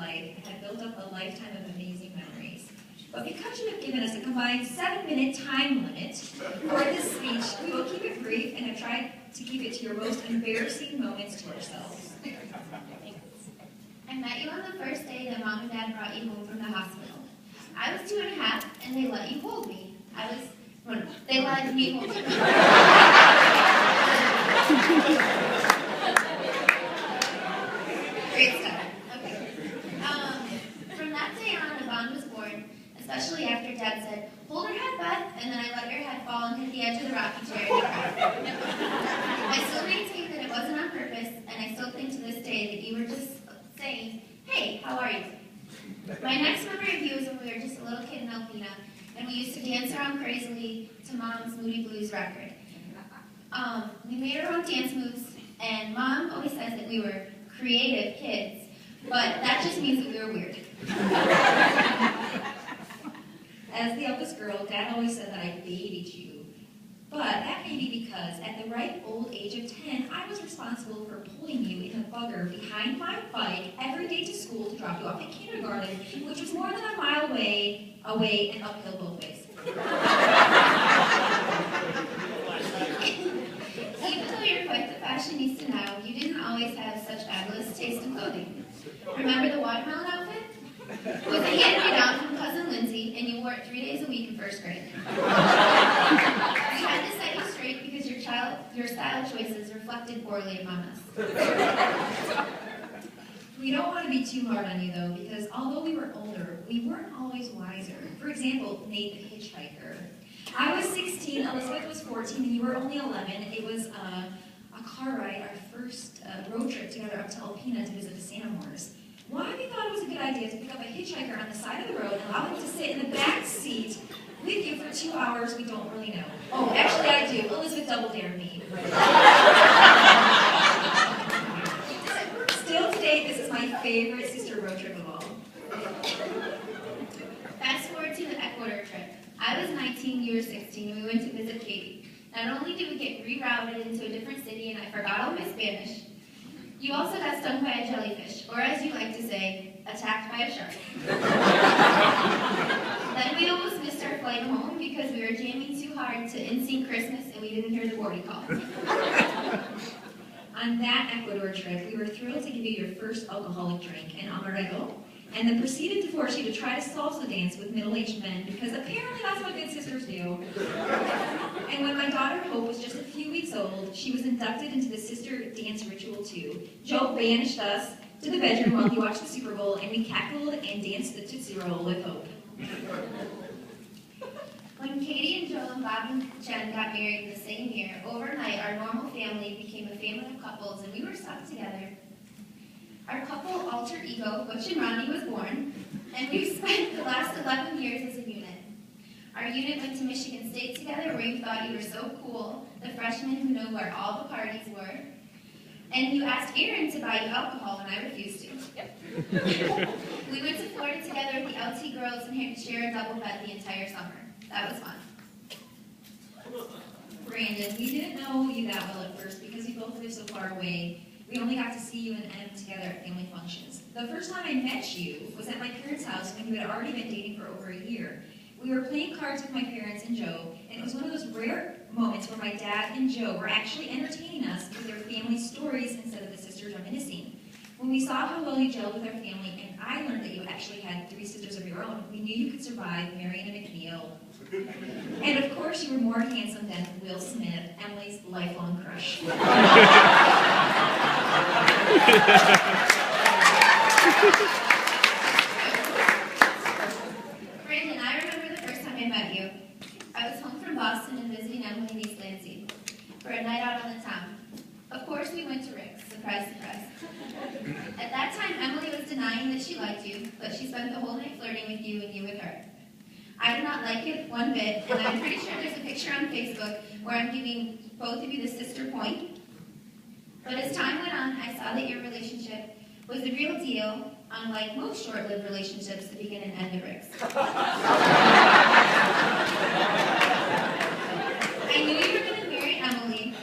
life had built up a lifetime of amazing memories. But because you have given us a combined 7-minute time limit for this speech, we will keep it brief and have tried to keep it to your most embarrassing moments to ourselves. I met you on the first day that Mom and Dad brought you home from the hospital. I was 2.5, and they let you hold me. They let me hold you. Great stuff. Okay. From that day on, a bond was born, especially after Dad said, "Hold her head, Beth," and then I let your head fall and hit the edge of the rocking chair and you cried. I still maintain that it wasn't on purpose, and I still think to this day that you were just saying, "Hey, how are you?" My next memory of you is when we were just a little kid in Alpena, and we used to dance around crazily to Mom's Moody Blues record. We made our own dance moves, and Mom always says that we were creative kids, but that just means that we were weird. As the eldest girl, Dad always said that I babied you. But that may be because at the ripe old age of 10, I was responsible for pulling you in a bugger behind my bike every day to school to drop you off at kindergarten, which was more than a mile away and uphill both ways. Even though you're quite the fashionista now, you didn't always have such fabulous taste in clothing. Remember the watermelon outfit? It was a hand-me-down from Cousin Lindsay, and you wore it 3 days a week in first grade. I had to set you straight because your style choices reflected poorly upon us. We don't want to be too hard on you, though, because although we were older, we weren't always wiser. For example, Nate the hitchhiker. I was 16, Elizabeth was 14, and you were only 11. It was a car ride, our first road trip together up to Alpena to visit the Santamores. Why we thought it was a good idea to pick up a hitchhiker on the side of the road and allow him to sit in the back seat with you for 2 hours, we don't really know. Oh, actually I do. Elizabeth double dared me. Still today, this is my favorite sister road trip of all. Fast forward to the Ecuador trip. I was 19, you were 16, and we went to visit Katie. Not only did we get rerouted into a different city and I forgot all my Spanish, you also got stung by a jellyfish, or as you like to say, attacked by a shark. Then we almost missed our flight home because we were jamming too hard to NSYNC Christmas and we didn't hear the boarding call. On that Ecuador trip, we were thrilled to give you your first alcoholic drink, an amaretto, and then proceeded to force you to try to salsa dance with middle-aged men, because apparently that's what good sisters do. And when my daughter Hope was just a few weeks old, she was inducted into the sister dance ritual too. Joe banished us to the bedroom while he watched the Super Bowl, and we cackled and danced the Tootsie Roll with Hope. When Katie and Joe and Bob and Jen got married in the same year, overnight our normal family became a family of couples and we were stuck together. Our couple alter ego, Butch and Ronnie, was born, and we've spent the last 11 years as a unit. Our unit went to Michigan State together where you thought you were so cool, the freshmen who know where all the parties were. And you asked Aaron to buy you alcohol and I refused to. Yep. We went to Florida together with the LT girls and had to share a double bed the entire summer. That was fun. Brandon, we didn't know you that well at first because we both lived so far away. We only got to see you and Em together at family functions. The first time I met you was at my parents' house when you had already been dating for over a year. We were playing cards with my parents and Joe, and it was one of those rare moments where my dad and Joe were actually entertaining us with their family stories instead of the sisters reminiscing. When we saw how well you gelled with our family, and I learned that you actually had 3 sisters of your own, we knew you could survive Marion and McNeil. And of course, you were more handsome than Will Smith, Emily's lifelong crush. Brandon, I remember the first time I met you. I was home from Boston and visiting Emily in East Lansing for a night out on the town. Of course, we went to Rick's. Surprise, surprise. At that time, Emily was denying that she liked you, but she spent the whole night flirting with you and you with her. I did not like it one bit, and I'm pretty sure there's a picture on Facebook where I'm giving both of you the sister point. But as time went on, I saw that your relationship was the real deal, unlike most short-lived relationships that begin and end at Rick's. I knew you were going to marry Emily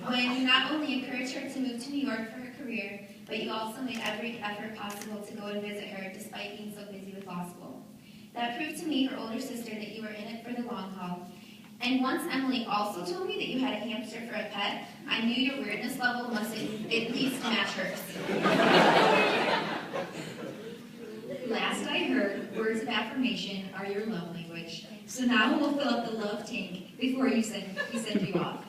when you not only encouraged her to move to New York for her career, but you also made every effort possible to go and visit her despite being so busy with law school. That proved to me, her older sister, that you were in it for the long haul. And once Emily also told me that you had a hamster for a pet, I knew your weirdness level must at least match hers. Last I heard, words of affirmation are your love language. So now we'll fill up the love tank before we send you off.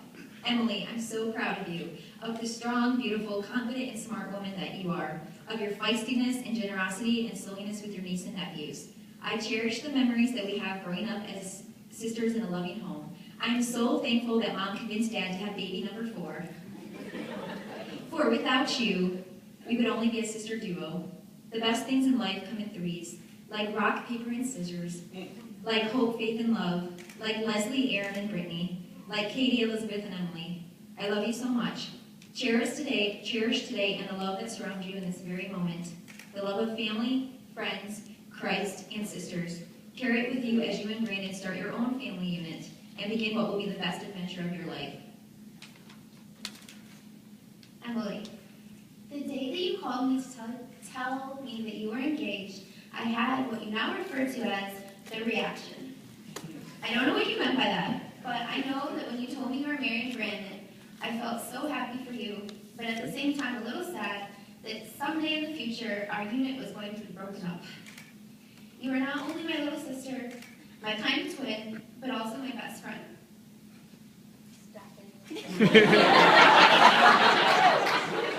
Emily, I'm so proud of you, of the strong, beautiful, confident, and smart woman that you are, of your feistiness and generosity and silliness with your niece and nephews. I cherish the memories that we have growing up as sisters in a loving home. I am so thankful that Mom convinced Dad to have baby number 4. For without you, we would only be a sister duo. The best things in life come in threes, like rock, paper, and scissors, like hope, faith, and love, like Leslie, Aaron, and Brittany, like Katie, Elizabeth, and Emily. I love you so much. Cherish today, and the love that surrounds you in this very moment. The love of family, friends, Christ, and sisters. Carry it with you as you and Brandon start your own family unit and begin what will be the best adventure of your life. Emily, the day that you called me to tell me that you were engaged, I had what you now refer to as the reaction. I don't know what you meant by that, but I know that when you told me you were marrying Brandon, I felt so happy for you, but at the same time a little sad that someday in the future our unit was going to be broken up. You are not only my little sister, my kind twin, but also my best friend.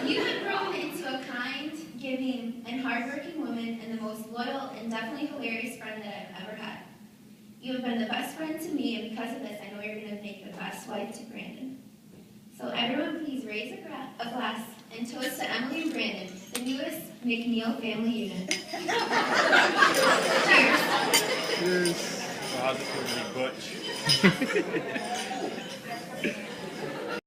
You have grown into a kind, giving, and hardworking woman and the most loyal and definitely hilarious friend that I've ever had. You have been the best friend to me, and because of this, I know you're going to make the best wife to Brandon. So everyone please raise a glass and toast to Emily and Brandon, the newest McNeil family unit. Cheers. Cheers. Positively Butch.